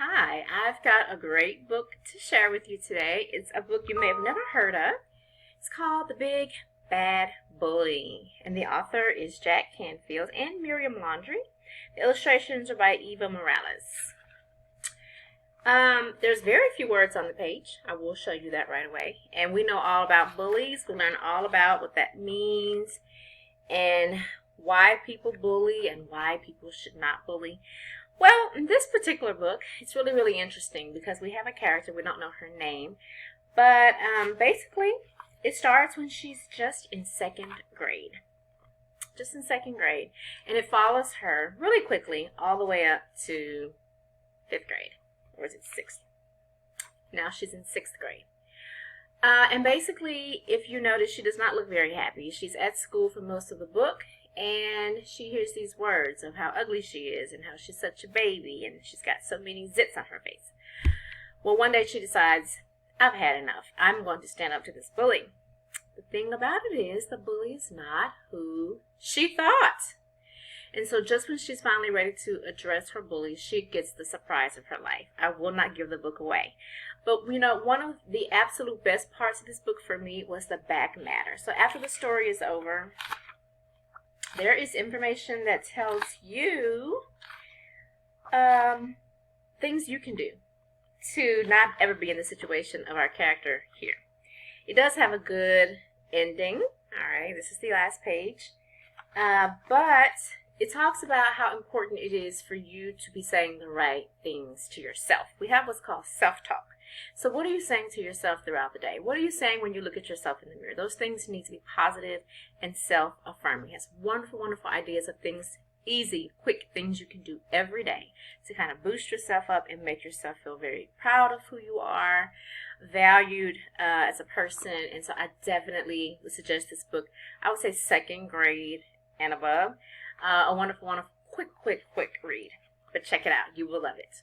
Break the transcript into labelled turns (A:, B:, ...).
A: Hi, I've got a great book to share with you today. It's a book you may have never heard of. It's called The Big Bad Bully, and the author is Jack Canfield and Miriam. The illustrations are by Eva Morales. There's very few words on the page. I will show you that right away. And we know all about bullies. We learn all about what that means and why people bully and why people should not bully. Well, in this particular book, it's really interesting because we have a character, we don't know her name, but basically it starts when she's just in second grade. Just in second grade. And it follows her really quickly all the way up to 5th grade. Or is it 6th? Now she's in 6th grade. And basically, if you notice, she does not look very happy. She's at school for most of the book, and she hears these words of how ugly she is and how she's such a baby and she's got so many zits on her face. Well, one day she decides, I've had enough. I'm going to stand up to this bully. The thing about it is the bully is not who she thought. And so just when she's finally ready to address her bully, she gets the surprise of her life. I will not give the book away. But, you know, one of the absolute best parts of this book for me was the back matter. So after the story is over, there is information that tells you things you can do to not ever be in the situation of our character here. It does have a good ending. All right, this is the last page. But it talks about how important it is for you to be saying the right things to yourself. We have what's called self-talk. So what are you saying to yourself throughout the day? What are you saying when you look at yourself in the mirror? Those things need to be positive and self-affirming. He has wonderful ideas of things, easy, quick things you can do every day to kind of boost yourself up and make yourself feel very proud of who you are, valued as a person. And so I definitely would suggest this book. I would say 2nd grade and above. A wonderful, quick read. But check it out. You will love it.